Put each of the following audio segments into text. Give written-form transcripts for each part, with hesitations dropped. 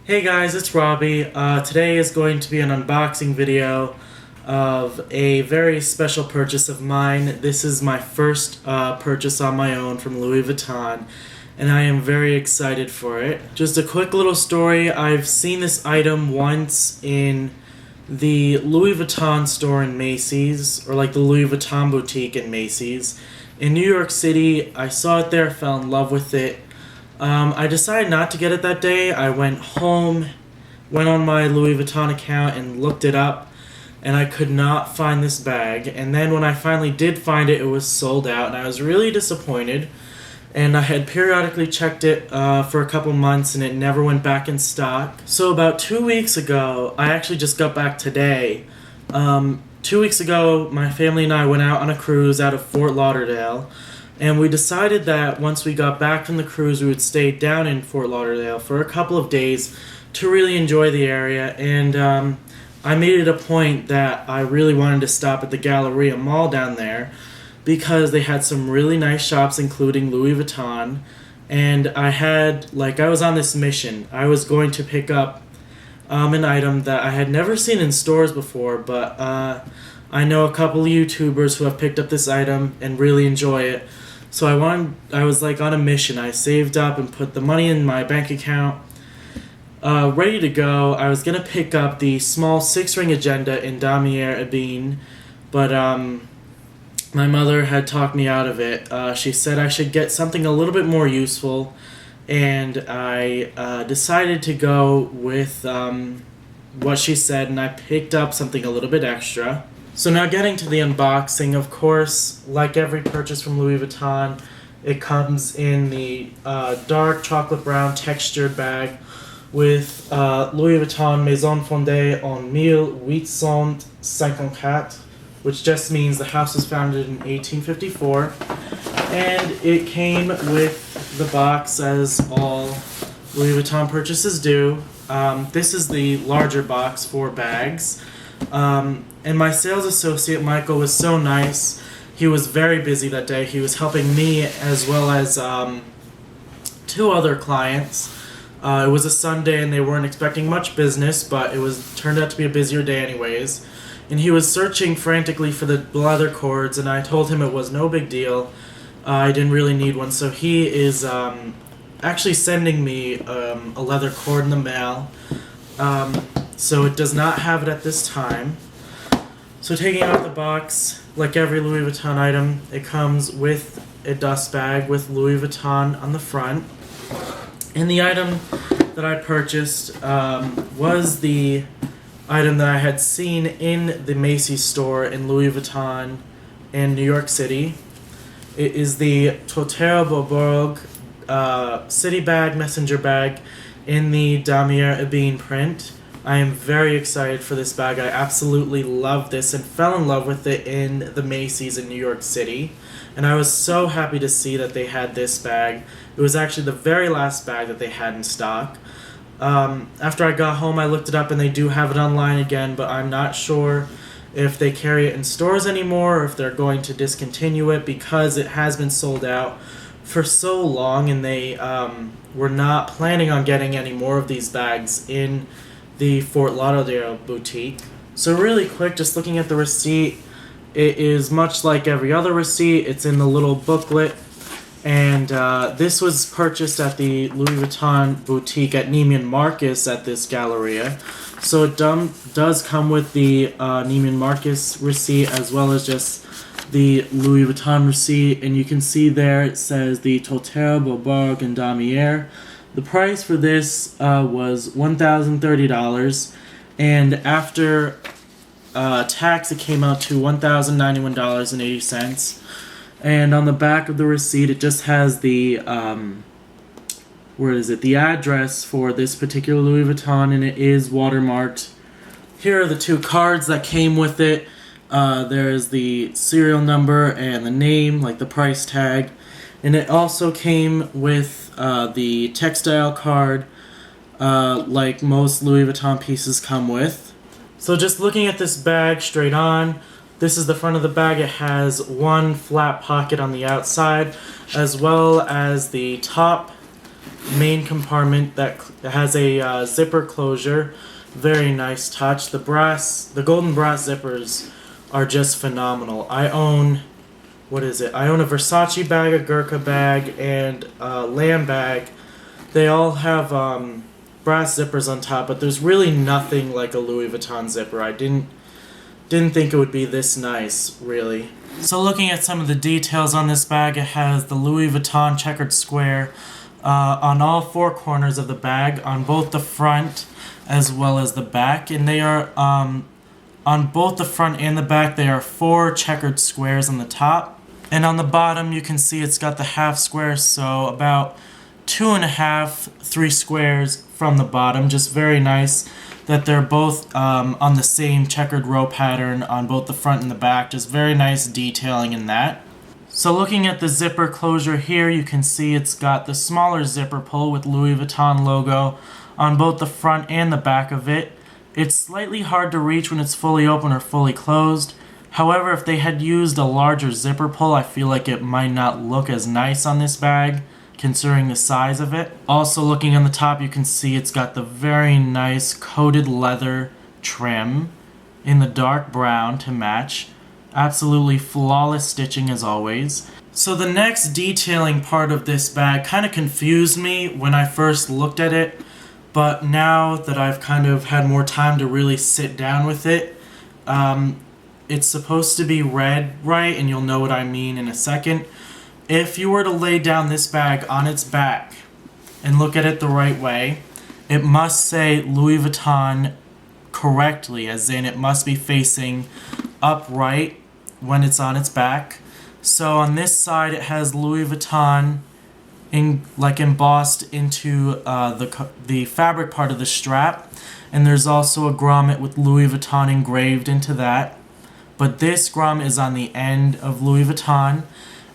Hey guys, it's Robbie. Today is going to be an unboxing video of a very special purchase of mine. This is my first purchase on my own from Louis Vuitton, and I am very excited for it. Just a quick little story. I've seen this item once in the Louis Vuitton store in Macy's, or like the Louis Vuitton boutique in Macy's. In New York City, I saw it there, fell in love with it. I decided not to get it that day. I went home, went on my Louis Vuitton account and looked it up, and I could not find this bag. And then when I finally did find it, it was sold out, and I was really disappointed. And I had periodically checked it for a couple months, and it never went back in stock. So about 2 weeks ago, I actually just got back today. 2 weeks ago, my family and I went out on a cruise out of Fort Lauderdale. And we decided that once we got back from the cruise, we would stay down in Fort Lauderdale for a couple of days to really enjoy the area. And I made it a point that I really wanted to stop at the Galleria Mall down there because they had some really nice shops, including Louis Vuitton. And I was on this mission. I was going to pick up an item that I had never seen in stores before, but I know a couple of YouTubers who have picked up this item and really enjoy it. So I was like on a mission. I saved up and put the money in my bank account, ready to go. I was gonna pick up the small 6-ring agenda in Damier Ebene, but my mother had talked me out of it. She said I should get something a little bit more useful, and I decided to go with what she said, and I picked up something a little bit extra. So now getting to the unboxing, of course, like every purchase from Louis Vuitton, it comes in the dark chocolate brown textured bag with Louis Vuitton Maison Fondée en 1854, which just means the house was founded in 1854. And it came with the box, as all Louis Vuitton purchases do. This is the larger box for bags. And my sales associate, Michael, was so nice. He was very busy that day. He was helping me as well as 2 other clients. It was a Sunday and they weren't expecting much business, but turned out to be a busier day anyways. And he was searching frantically for the leather cords, and I told him it was no big deal. I didn't really need one, so he is actually sending me a leather cord in the mail. So it does not have it at this time. So taking out the box, like every Louis Vuitton item, it comes with a dust bag with Louis Vuitton on the front. And the item that I purchased was the item that I had seen in the Macy's store in Louis Vuitton in New York City. It is the Trotteur Beaubourg city bag, messenger bag in the Damier Ebene print. I am very excited for this bag. I absolutely love this and fell in love with it in the Macy's in New York City. And I was so happy to see that they had this bag. It was actually the very last bag that they had in stock. After I got home, I looked it up and they do have it online again, but I'm not sure if they carry it in stores anymore or if they're going to discontinue it because it has been sold out for so long, and they were not planning on getting any more of these bags in the Fort Lauderdale boutique. So really quick, just looking at the receipt, it is much like every other receipt. It's in the little booklet, and this was purchased at the Louis Vuitton boutique at Neiman Marcus at this Galleria. So it does come with the Neiman Marcus receipt as well as just the Louis Vuitton receipt, and you can see there it says the Trotteur Beaubourg and Damier. The price for this was $1,030, and after tax it came out to $1,091.80. And on the back of the receipt it just has the the address for this particular Louis Vuitton, and it is watermarked. Here are the 2 cards that came with it. There's the serial number and the name, like the price tag. And it also came with the textile card, like most Louis Vuitton pieces come with. So just looking at this bag straight on, this is the front of the bag. It has 1 flat pocket on the outside, as well as the top main compartment that has a zipper closure. Very nice touch. The golden brass zippers are just phenomenal. I own, what is it? I own a Versace bag, a Gurkha bag, and a Lamb bag. They all have brass zippers on top, but there's really nothing like a Louis Vuitton zipper. I didn't think it would be this nice, really. So looking at some of the details on this bag, it has the Louis Vuitton checkered square on all four corners of the bag, on both the front as well as the back, and they are on both the front and the back, there are 4 checkered squares on the top, and on the bottom you can see it's got the half square, so about 2.5, 3 squares from the bottom. Just very nice that they're both on the same checkered row pattern on both the front and the back. Just very nice detailing in that. So looking at the zipper closure here, you can see it's got the smaller zipper pull with Louis Vuitton logo on both the front and the back of it. It's slightly hard to reach when it's fully open or fully closed. However, if they had used a larger zipper pull, I feel like it might not look as nice on this bag, considering the size of it. Also looking on the top, you can see it's got the very nice coated leather trim in the dark brown to match. Absolutely flawless stitching as always. So the next detailing part of this bag kind of confused me when I first looked at it, but now that I've kind of had more time to really sit down with it, it's supposed to be read right, and you'll know what I mean in a second. If you were to lay down this bag on its back and look at it the right way, it must say Louis Vuitton correctly, as in it must be facing upright when it's on its back. So on this side it has Louis Vuitton embossed into the fabric part of the strap, and there's also a grommet with Louis Vuitton engraved into that. But this grommet is on the end of Louis Vuitton.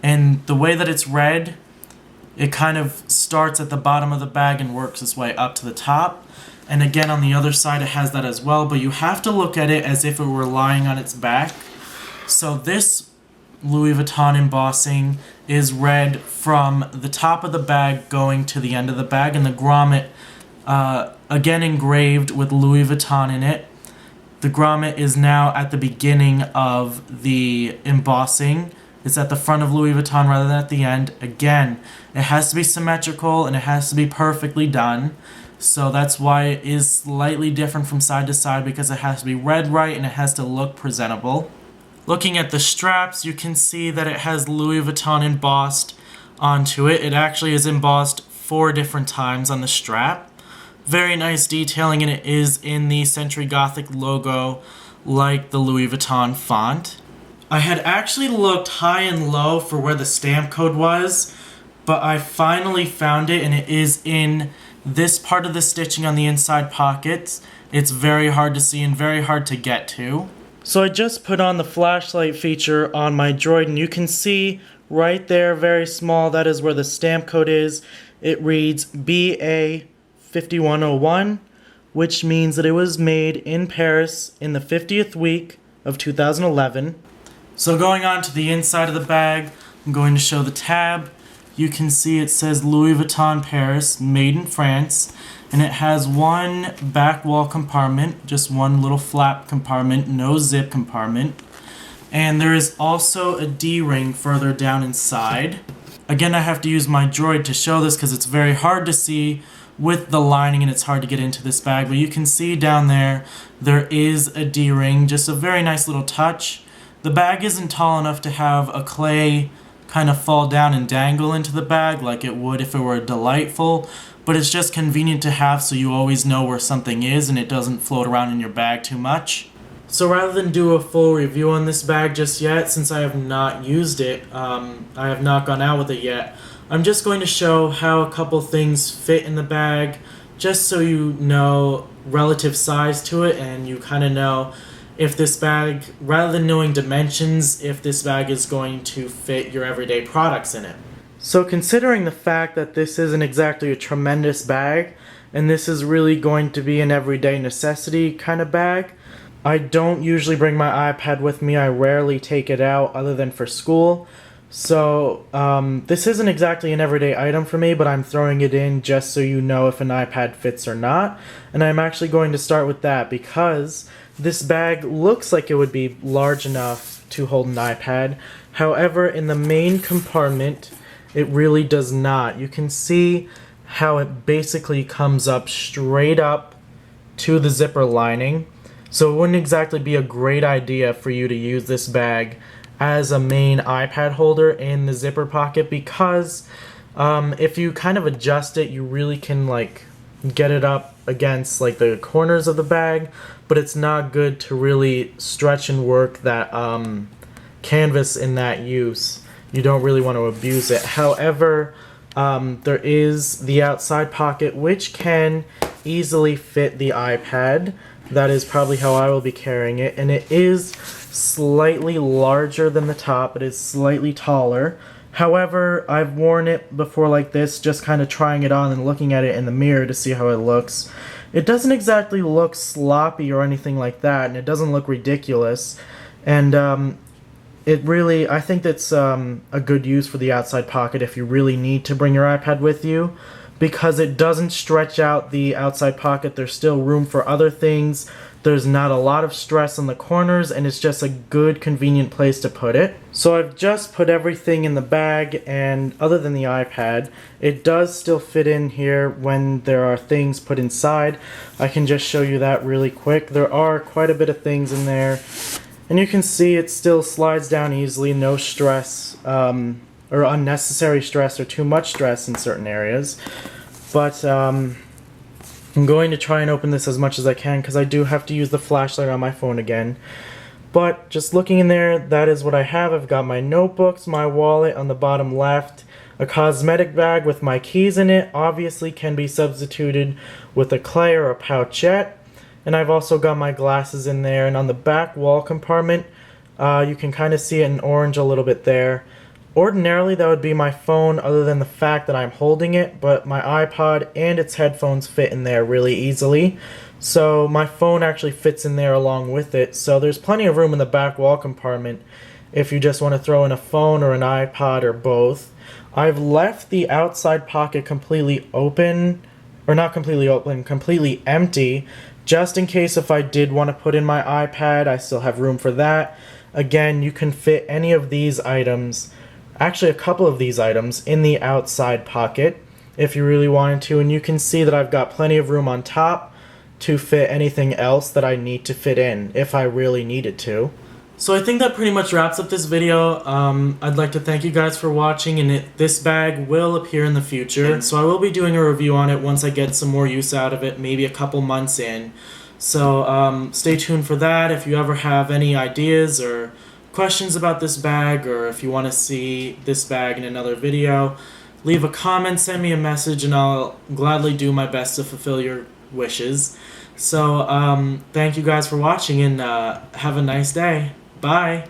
And the way that it's read, it kind of starts at the bottom of the bag and works its way up to the top. And again, on the other side, it has that as well, but you have to look at it as if it were lying on its back. So this Louis Vuitton embossing is read from the top of the bag going to the end of the bag, and the grommet, again engraved with Louis Vuitton in it. The grommet is now at the beginning of the embossing. It's at the front of Louis Vuitton rather than at the end. Again, it has to be symmetrical and it has to be perfectly done. So that's why it is slightly different from side to side, because it has to be read right and it has to look presentable. Looking at the straps, you can see that it has Louis Vuitton embossed onto it. It actually is embossed 4 different times on the strap. Very nice detailing, and it is in the Century Gothic logo like the Louis Vuitton font. I had actually looked high and low for where the stamp code was, but I finally found it, and it is in this part of the stitching on the inside pockets. It's very hard to see and very hard to get to. So I just put on the flashlight feature on my droid, and you can see right there, very small, that is where the stamp code is. It reads BA5101, which means that it was made in Paris in the 50th week of 2011. So going on to the inside of the bag, I'm going to show the tab. You can see it says Louis Vuitton Paris, made in France, and it has one back wall compartment, just one little flap compartment, no zip compartment. And there is also a D-ring further down inside. Again, I have to use my droid to show this because it's very hard to see with the lining and it's hard to get into this bag, but you can see down there, there is a D-ring, just a very nice little touch. The bag isn't tall enough to have a clay kind of fall down and dangle into the bag like it would if it were delightful, but it's just convenient to have so you always know where something is and it doesn't float around in your bag too much. So rather than do a full review on this bag just yet, since I have not used it, I have not gone out with it yet, I'm just going to show how a couple things fit in the bag, just so you know relative size to it and you kind of know if this bag, rather than knowing dimensions, if this bag is going to fit your everyday products in it. So considering the fact that this isn't exactly a tremendous bag, and this is really going to be an everyday necessity kind of bag, I don't usually bring my iPad with me. I rarely take it out other than for school. So this isn't exactly an everyday item for me, but I'm throwing it in just so you know if an iPad fits or not. And I'm actually going to start with that because this bag looks like it would be large enough to hold an iPad. However, in the main compartment, it really does not. You can see how it basically comes up straight up to the zipper lining. So it wouldn't exactly be a great idea for you to use this bag as a main iPad holder in the zipper pocket because if you kind of adjust it, you really can like get it up against like the corners of the bag, but it's not good to really stretch and work that canvas in that use. You don't really want to abuse it. However, there is the outside pocket which can easily fit the iPad. That is probably how I will be carrying it, and it is slightly larger than the top. It is slightly taller. However, I've worn it before like this, just kind of trying it on and looking at it in the mirror to see how it looks. It doesn't exactly look sloppy or anything like that, and it doesn't look ridiculous. And it really, I think that's a good use for the outside pocket if you really need to bring your iPad with you, because it doesn't stretch out the outside pocket. There's still room for other things. There's not a lot of stress on the corners, and it's just a good, convenient place to put it. So I've just put everything in the bag, and other than the iPad, it does still fit in here when there are things put inside. I can just show you that really quick. There are quite a bit of things in there, and you can see it still slides down easily, no stress, or unnecessary stress or too much stress in certain areas. But I'm going to try and open this as much as I can because I do have to use the flashlight on my phone again. But just looking in there, that is what I have. I've got my notebooks, my wallet on the bottom left, a cosmetic bag with my keys in it, obviously can be substituted with a clay or a pouchette. And I've also got my glasses in there, and on the back wall compartment, you can kind of see it in orange a little bit there. Ordinarily that would be my phone other than the fact that I'm holding it, but my iPod and its headphones fit in there really easily. So my phone actually fits in there along with it. So there's plenty of room in the back wall compartment if you just want to throw in a phone or an iPod or both. I've left the outside pocket completely open, or not completely open, completely empty, just in case if I did want to put in my iPad, I still have room for that. Again, you can fit any of these items, actually a couple of these items, in the outside pocket if you really wanted to, and you can see that I've got plenty of room on top to fit anything else that I need to fit in if I really needed to. So I think that pretty much wraps up this video. I'd like to thank you guys for watching, and this bag will appear in the future, so I will be doing a review on it once I get some more use out of it, maybe a couple months in. So stay tuned for that. If you ever have any ideas or questions about this bag, or if you want to see this bag in another video, leave a comment, send me a message, and I'll gladly do my best to fulfill your wishes. So thank you guys for watching, and have a nice day. Bye.